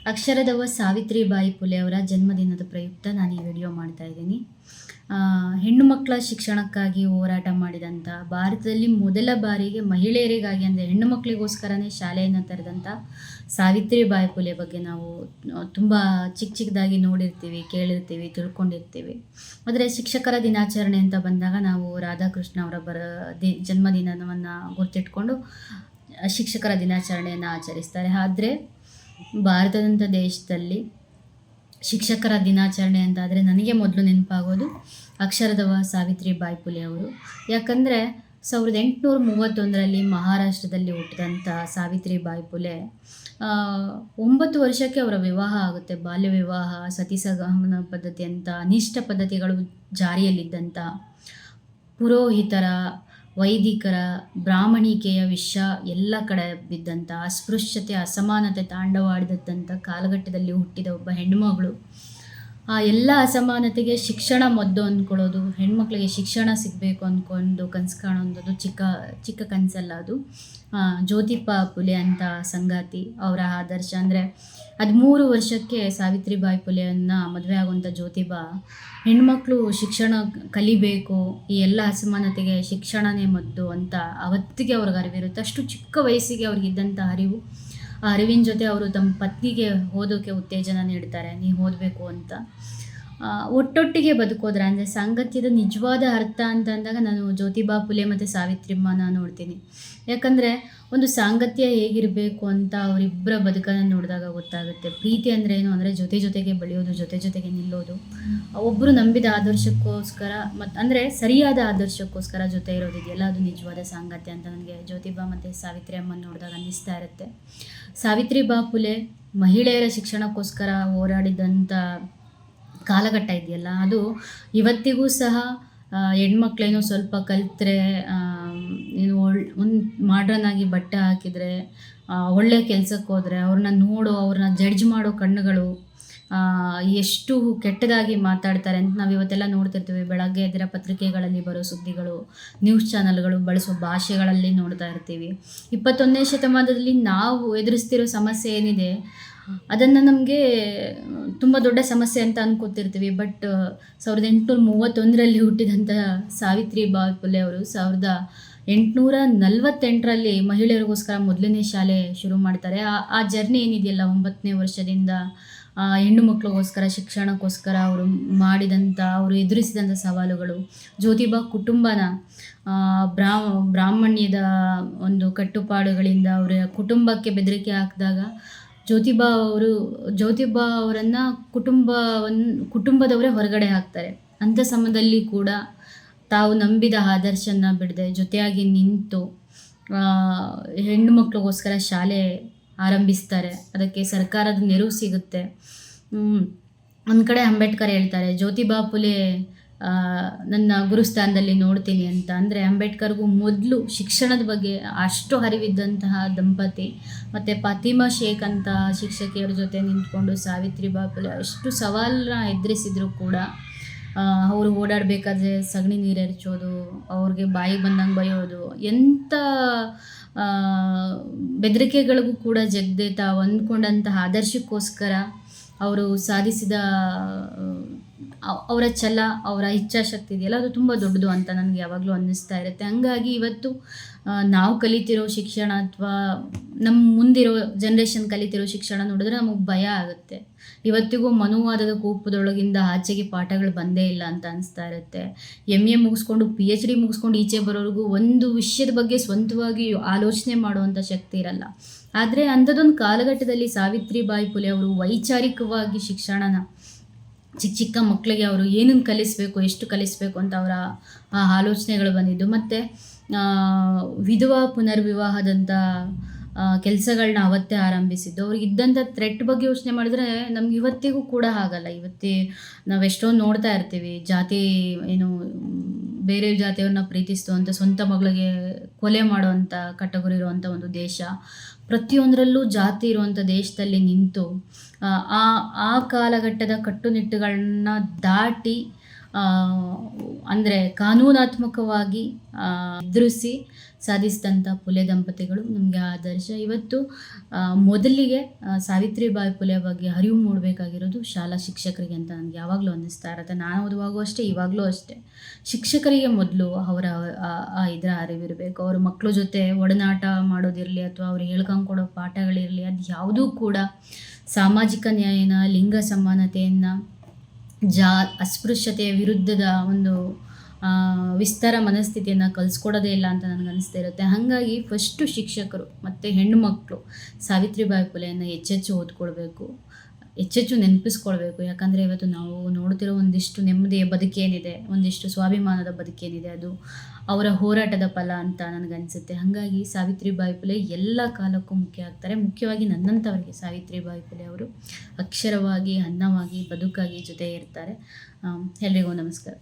ಅಕ್ಷರದವ ಸಾವಿತ್ರಿಬಾಯಿ ಫುಲೆ ಅವರ ಜನ್ಮದಿನದ ಪ್ರಯುಕ್ತ ನಾನು ಈ ವಿಡಿಯೋ ಮಾಡ್ತಾ ಇದ್ದೀನಿ. ಹೆಣ್ಣು ಮಕ್ಕಳ ಶಿಕ್ಷಣಕ್ಕಾಗಿ ಹೋರಾಟ ಮಾಡಿದಂಥ, ಭಾರತದಲ್ಲಿ ಮೊದಲ ಬಾರಿಗೆ ಮಹಿಳೆಯರಿಗಾಗಿ ಅಂದರೆ ಹೆಣ್ಣು ಮಕ್ಕಳಿಗೋಸ್ಕರನೇ ಶಾಲೆಯನ್ನು ತೆರೆದಂಥ ಸಾವಿತ್ರಿಬಾಯಿ ಫುಲೆ ಬಗ್ಗೆ ನಾವು ತುಂಬ ಚಿಕ್ಕದಾಗಿ ನೋಡಿರ್ತೀವಿ, ಕೇಳಿರ್ತೀವಿ, ತಿಳ್ಕೊಂಡಿರ್ತೀವಿ. ಆದರೆ ಶಿಕ್ಷಕರ ದಿನಾಚರಣೆ ಅಂತ ಬಂದಾಗ ನಾವು ರಾಧಾಕೃಷ್ಣ ಅವರ ಜನ್ಮದಿನವನ್ನು ಗುರ್ತಿಟ್ಕೊಂಡು ಶಿಕ್ಷಕರ ದಿನಾಚರಣೆಯನ್ನು ಆಚರಿಸ್ತಾರೆ. ಆದರೆ ಭಾರತದಂಥ ದೇಶದಲ್ಲಿ ಶಿಕ್ಷಕರ ದಿನಾಚರಣೆ ಅಂತಾದರೆ ನನಗೆ ಮೊದಲು ನೆನಪಾಗೋದು ಅಕ್ಷರದವ ಸಾವಿತ್ರಿಬಾಯಿ ಫುಲೆ ಅವರು. ಯಾಕಂದರೆ 1831 ಮಹಾರಾಷ್ಟ್ರದಲ್ಲಿ ಹುಟ್ಟಿದಂಥ ಸಾವಿತ್ರಿಬಾಯಿ ಫುಲೆ 9 ವರ್ಷಕ್ಕೆ ಅವರ ವಿವಾಹ ಆಗುತ್ತೆ. ಬಾಲ್ಯ ವಿವಾಹ, ಸತಿಸಹಗಮನ ಪದ್ಧತಿ ಅಂತ ಅನಿಷ್ಟ ಪದ್ಧತಿಗಳು ಜಾರಿಯಲ್ಲಿದ್ದಂಥ, ಪುರೋಹಿತರ, ವೈದಿಕರ, ಬ್ರಾಹ್ಮಣಿಕೆಯ ವಿಷ ಎಲ್ಲ ಕಡೆ ಬಿದ್ದಂಥ, ಅಸ್ಪೃಶ್ಯತೆ, ಅಸಮಾನತೆ ತಾಂಡವಾಡಿದಂಥ ಕಾಲಘಟ್ಟದಲ್ಲಿ ಹುಟ್ಟಿದ ಒಬ್ಬ ಹೆಣ್ಣುಮಗಳು ಆ ಎಲ್ಲ ಅಸಮಾನತೆಗೆ ಶಿಕ್ಷಣ ಮದ್ದು ಅಂದ್ಕೊಳ್ಳೋದು, ಹೆಣ್ಮಕ್ಳಿಗೆ ಶಿಕ್ಷಣ ಸಿಗಬೇಕು ಅಂದ್ಕೊಂಡು ಕನಸು ಕಾಣೋದು ಚಿಕ್ಕ ಕನಸಲ್ಲ ಅದು. ಜ್ಯೋತಿಬಾ ಫುಲೆ ಅಂತ ಸಂಗಾತಿ ಅವರ ಆದರ್ಶ. ಅಂದರೆ 13 ವರ್ಷಕ್ಕೆ ಸಾವಿತ್ರಿಬಾಯಿ ಫುಲೆಯನ್ನು ಮದುವೆ ಆಗುವಂಥ ಜ್ಯೋತಿಬಾ ಹೆಣ್ಮಕ್ಳು ಶಿಕ್ಷಣ ಕಲಿಬೇಕು, ಈ ಎಲ್ಲ ಅಸಮಾನತೆಗೆ ಶಿಕ್ಷಣನೇ ಮದ್ದು ಅಂತ ಅವತ್ತಿಗೆ ಅವ್ರಿಗೆ ಅರಿವಿರುತ್ತೆ. ಅಷ್ಟು ಚಿಕ್ಕ ವಯಸ್ಸಿಗೆ ಅವ್ರಿಗಿದ್ದಂಥ ಅರಿವು, ಆ ಅರಿವಿನ ಜೊತೆ ಅವರು ತಮ್ಮ ಪತ್ನಿಗೆ ಓದೋಕ್ಕೆ ಉತ್ತೇಜನ ನೀಡ್ತಾರೆ, ನೀವು ಓದಬೇಕು ಅಂತ. ಒಟ್ಟೊಟ್ಟಿಗೆ ಬದುಕೋದ್ರ ಅಂದರೆ ಸಾಂಗತ್ಯದ ನಿಜವಾದ ಅರ್ಥ ಅಂತ ಅಂದಾಗ ನಾನು ಜ್ಯೋತಿಬಾ ಫುಲೆ ಮತ್ತು ಸಾವಿತ್ರಿಮ್ಮನ ನೋಡ್ತೀನಿ. ಯಾಕಂದರೆ ಒಂದು ಸಾಂಗತ್ಯ ಹೇಗಿರಬೇಕು ಅಂತ ಅವರಿಬ್ಬರ ಬದುಕನ್ನು ನೋಡಿದಾಗ ಗೊತ್ತಾಗುತ್ತೆ. ಪ್ರೀತಿ ಅಂದರೆ ಏನು ಅಂದರೆ ಜೊತೆಗೆ ಬೆಳೆಯೋದು, ಜೊತೆಗೆ ನಿಲ್ಲೋದು, ಒಬ್ಬರು ನಂಬಿದ ಆದರ್ಶಕ್ಕೋಸ್ಕರ ಅಂದರೆ ಸರಿಯಾದ ಆದರ್ಶಕ್ಕೋಸ್ಕರ ಜೊತೆ ಇರೋದಿದೆಯಲ್ಲ, ಅದು ನಿಜವಾದ ಸಾಂಗತ್ಯ ಅಂತ ನನಗೆ ಜ್ಯೋತಿಬಾ ಮತ್ತು ಸಾವಿತ್ರಿ ಅಮ್ಮನ ನೋಡಿದಾಗ ಅನ್ನಿಸ್ತಾ ಇರುತ್ತೆ. ಸಾವಿತ್ರಿಬಾ ಫುಲೆ ಮಹಿಳೆಯರ ಶಿಕ್ಷಣಕ್ಕೋಸ್ಕರ ಹೋರಾಡಿದಂಥ ಕಾಲಘಟ್ಟ ಇದೆಯಲ್ಲ, ಅದು ಇವತ್ತಿಗೂ ಸಹ ಹೆಣ್ಮಕ್ಳೇನೋ ಸ್ವಲ್ಪ ಕಲಿತ್ರೆ, ಏನು ಒಂದು ಮಾಡ್ರನ್ ಆಗಿ ಬಟ್ಟೆ ಹಾಕಿದರೆ, ಒಳ್ಳೆ ಕೆಲಸಕ್ಕೆ ಹೋದರೆ ಅವ್ರನ್ನ ಜಡ್ಜ್ ಮಾಡೋ ಕಣ್ಣುಗಳು ಎಷ್ಟು ಕೆಟ್ಟದಾಗಿ ಮಾತಾಡ್ತಾರೆ ಅಂತ ನಾವು ಇವತ್ತೆಲ್ಲ ನೋಡ್ತಿರ್ತೀವಿ. ಬೆಳಗ್ಗೆ ಎದ್ದಿರೋ ಪತ್ರಿಕೆಗಳಲ್ಲಿ ಬರೋ ಸುದ್ದಿಗಳು, ನ್ಯೂಸ್ ಚಾನಲ್ಗಳು ಬಳಸೋ ಭಾಷೆಗಳಲ್ಲಿ ನೋಡ್ತಾ ಇರ್ತೀವಿ. 21ನೇ ಶತಮಾನದಲ್ಲಿ ನಾವು ಎದುರಿಸ್ತಿರೋ ಸಮಸ್ಯೆ ಏನಿದೆ ಅದನ್ನು ನಮಗೆ ತುಂಬ ದೊಡ್ಡ ಸಮಸ್ಯೆ ಅಂತ ಅನ್ಕೋತಿರ್ತೀವಿ. ಬಟ್ 1831 ಹುಟ್ಟಿದಂಥ ಸಾವಿತ್ರಿಬಾಯಿ ಫುಲೆ ಅವರು 1848 ಮಹಿಳೆಯರಿಗೋಸ್ಕರ ಮೊದಲನೇ ಶಾಲೆ ಶುರು ಮಾಡ್ತಾರೆ. ಆ ಜರ್ನಿ ಏನಿದೆಯಲ್ಲ, 9ನೇ ವರ್ಷದಿಂದ ಹೆಣ್ಣು ಮಕ್ಕಳಿಗೋಸ್ಕರ ಶಿಕ್ಷಣಕ್ಕೋಸ್ಕರ ಅವರು ಮಾಡಿದಂಥ, ಅವರು ಎದುರಿಸಿದಂಥ ಸವಾಲುಗಳು, ಜ್ಯೋತಿಬಾ ಕುಟುಂಬನ ಬ್ರಾಹ್ಮಣ್ಯದ ಒಂದು ಕಟ್ಟುಪಾಡುಗಳಿಂದ ಅವರ ಕುಟುಂಬಕ್ಕೆ ಬೆದರಿಕೆ ಹಾಕಿದಾಗ ಜ್ಯೋತಿಬಾ ಅವರನ್ನು ಕುಟುಂಬದವರೇ ಹೊರಗಡೆ ಹಾಕ್ತಾರೆ. ಅಂಥ ಸಮಯದಲ್ಲಿ ಕೂಡ ತಾವು ನಂಬಿದ ಆದರ್ಶನ ಬಿಡದೆ ಜೊತೆಯಾಗಿ ನಿಂತು ಹೆಣ್ಣು ಮಕ್ಕಳಿಗೋಸ್ಕರ ಶಾಲೆ ಆರಂಭಿಸ್ತಾರೆ. ಅದಕ್ಕೆ ಸರ್ಕಾರದ ನೆರವು ಸಿಗುತ್ತೆ. ಒಂದು ಕಡೆ ಅಂಬೇಡ್ಕರ್ ಹೇಳ್ತಾರೆ, ಜ್ಯೋತಿಬಾ ಫುಲೆ ನನ್ನ ಗುರುಸ್ಥಾನದಲ್ಲಿ ನೋಡ್ತೀನಿ ಅಂತ. ಅಂದರೆ ಅಂಬೇಡ್ಕರ್ಗೂ ಮೊದಲು ಶಿಕ್ಷಣದ ಬಗ್ಗೆ ಅಷ್ಟು ಅರಿವಿದ್ದಂತಹ ದಂಪತಿ, ಮತ್ತು ಫಾತಿಮಾ ಶೇಖ್ ಅಂತ ಶಿಕ್ಷಕಿಯರ ಜೊತೆ ನಿಂತ್ಕೊಂಡು ಸಾವಿತ್ರಿಬಾಯಿ ಫುಲೆ ಅಷ್ಟು ಸವಾಲನ್ನ ಎದುರಿಸಿದ್ರು ಕೂಡ ಅವರು ಓಡಾಡಬೇಕಾದ್ರೆ ಸಗಣಿ ನೀರು ಎರಚೋದು, ಅವ್ರಿಗೆ ಬಾಯಿಗೆ ಬಂದಂಗೆ ಬೈಯೋದು, ಎಂಥ ಬೆದರಿಕೆಗಳಿಗೂ ಕೂಡ ಜಗ್ದೆ ತಾವು ಅಂದ್ಕೊಂಡಂತಹ ಆದರ್ಶಕ್ಕೋಸ್ಕರ ಅವರು ಸಾಧಿಸಿದ ಅವರ ಛಲ, ಅವರ ಇಚ್ಛಾಶಕ್ತಿ ಇದೆಯಲ್ಲ, ಅದು ತುಂಬ ದೊಡ್ಡದು ಅಂತ ನನಗೆ ಯಾವಾಗಲೂ ಅನ್ನಿಸ್ತಾ ಇರುತ್ತೆ. ಹಂಗಾಗಿ ಇವತ್ತು ನಾವು ಕಲಿತಿರೋ ಶಿಕ್ಷಣ ಅಥವಾ ನಮ್ಮ ಮುಂದಿರೋ ಜನ್ರೇಷನ್ ಕಲಿತಿರೋ ಶಿಕ್ಷಣ ನೋಡಿದ್ರೆ ನಮಗೆ ಭಯ ಆಗುತ್ತೆ. ಇವತ್ತಿಗೂ ಮನುವಾದದ ಕೂಪದೊಳಗಿಂದ ಆಚೆಗೆ ಪಾಠಗಳು ಬಂದೇ ಇಲ್ಲ ಅಂತ ಅನಿಸ್ತಾ ಇರುತ್ತೆ. MA ಮುಗಿಸ್ಕೊಂಡು PhD ಮುಗಿಸ್ಕೊಂಡು ಈಚೆ ಬರೋರಿಗೂ ಒಂದು ವಿಷಯದ ಬಗ್ಗೆ ಸ್ವಂತವಾಗಿ ಆಲೋಚನೆ ಮಾಡುವಂಥ ಶಕ್ತಿ ಇರಲ್ಲ. ಆದರೆ ಅಂಥದ್ದೊಂದು ಕಾಲಘಟ್ಟದಲ್ಲಿ ಸಾವಿತ್ರಿಬಾಯಿ ಫುಲೆ ಅವರು ವೈಚಾರಿಕವಾಗಿ ಶಿಕ್ಷಣನ ಚಿಕ್ಕ ಮಕ್ಕಳಿಗೆ ಅವರು ಏನನ್ನು ಕಲಿಸಬೇಕು, ಎಷ್ಟು ಕಲಿಸಬೇಕು ಅಂತ ಅವರ ಆ ಆಲೋಚನೆಗಳು ಬಂದಿದ್ದು. ಮತ್ತು ವಿಧವಾ ಪುನರ್ವಿವಾಹದಂಥ ಕೆಲಸಗಳನ್ನ ಅವತ್ತೇ ಆರಂಭಿಸಿದ್ದು. ಅವ್ರಿಗೆ ಇದ್ದಂಥ ಥ್ರೆಟ್ ಬಗ್ಗೆ ಯೋಚನೆ ಮಾಡಿದ್ರೆ ನಮ್ಗೆ ಇವತ್ತಿಗೂ ಕೂಡ ಆಗಲ್ಲ. ನಾವು ಎಷ್ಟೊಂದು ನೋಡ್ತಾ ಇರ್ತೀವಿ, ಬೇರೆ ಜಾತಿಯವ್ರನ್ನ ಪ್ರೀತಿಸುವಂಥ ಸ್ವಂತ ಮಗಳಿಗೆ ಕೊಲೆ ಮಾಡುವಂಥ ಕಟಗುರಿ ಇರುವಂಥ ಒಂದು ದೇಶ, ಪ್ರತಿಯೊಂದರಲ್ಲೂ ಜಾತಿ ಇರುವಂಥ ದೇಶದಲ್ಲಿ ನಿಂತು ಆ ಕಾಲಘಟ್ಟದ ಕಟ್ಟುನಿಟ್ಟುಗಳನ್ನ ದಾಟಿ ಅಂದರೆ ಕಾನೂನಾತ್ಮಕವಾಗಿ ಎದುರಿಸಿ ಸಾಧಿಸಿದಂಥ ಪುಲೆ ದಂಪತಿಗಳು ನಮಗೆ ಆದರ್ಶ. ಇವತ್ತು ಮೊದಲಿಗೆ ಸಾವಿತ್ರಿಬಾಯಿ ಪುಲೆ ಬಗ್ಗೆ ಅರಿವು ಮೂಡಬೇಕಾಗಿರೋದು ಶಾಲಾ ಶಿಕ್ಷಕರಿಗೆ ಅಂತ ನನಗೆ ಯಾವಾಗಲೂ ಅನ್ನಿಸ್ತಾ ಇರುತ್ತೆ. ನಾನು ಓದುವಾಗೂ ಅಷ್ಟೇ, ಇವಾಗಲೂ ಅಷ್ಟೇ. ಶಿಕ್ಷಕರಿಗೆ ಮೊದಲು ಅವರ ಇದರ ಅರಿವಿರಬೇಕು. ಅವ್ರ ಮಕ್ಕಳ ಜೊತೆ ಒಡನಾಟ ಮಾಡೋದಿರಲಿ ಅಥವಾ ಅವ್ರು ಹೇಳ್ಕೊಂಡು ಕೊಡೋ ಪಾಠಗಳಿರಲಿ, ಅದು ಯಾವುದೂ ಕೂಡ ಸಾಮಾಜಿಕ ನ್ಯಾಯನ, ಲಿಂಗ ಸಮಾನತೆಯನ್ನು, ಅಸ್ಪೃಶ್ಯತೆಯ ವಿರುದ್ಧದ ಒಂದು ವಿಸ್ತಾರ ಮನಸ್ಥಿತಿಯನ್ನು ಕಲಿಸ್ಕೊಡೋದೇ ಇಲ್ಲ ಅಂತ ನನಗೆ ಅನಿಸ್ತಾ ಇರುತ್ತೆ. ಹಾಗಾಗಿ ಫಸ್ಟು ಶಿಕ್ಷಕರು ಮತ್ತು ಹೆಣ್ಣು ಮಕ್ಕಳು ಸಾವಿತ್ರಿಬಾಯಿ ಪುಲೆಯನ್ನು ಹೆಚ್ಚೆಚ್ಚು ಓದ್ಕೊಳ್ಬೇಕು, ಹೆಚ್ಚೆಚ್ಚು ನೆನಪಿಸ್ಕೊಳ್ಬೇಕು. ಯಾಕಂದರೆ ಇವತ್ತು ನಾವು ನೋಡ್ತಿರೋ ಒಂದಿಷ್ಟು ನೆಮ್ಮದಿಯ ಬದುಕೇನಿದೆ, ಒಂದಿಷ್ಟು ಸ್ವಾಭಿಮಾನದ ಬದುಕೇನಿದೆ, ಅದು ಅವರ ಹೋರಾಟದ ಫಲ ಅಂತ ನನಗನ್ಸುತ್ತೆ. ಹಾಗಾಗಿ ಸಾವಿತ್ರಿಬಾಯಿ ಪುಲೆ ಎಲ್ಲ ಕಾಲಕ್ಕೂ ಮುಖ್ಯ ಆಗ್ತಾರೆ. ಮುಖ್ಯವಾಗಿ ನನ್ನಂಥವರಿಗೆ ಸಾವಿತ್ರಿಬಾಯಿ ಪುಲೆ ಅವರು ಅಕ್ಷರವಾಗಿ, ಅನ್ನವಾಗಿ, ಬದುಕಾಗಿ ಜೊತೆ ಇರ್ತಾರೆ. ಎಲ್ರಿಗೂ ನಮಸ್ಕಾರ.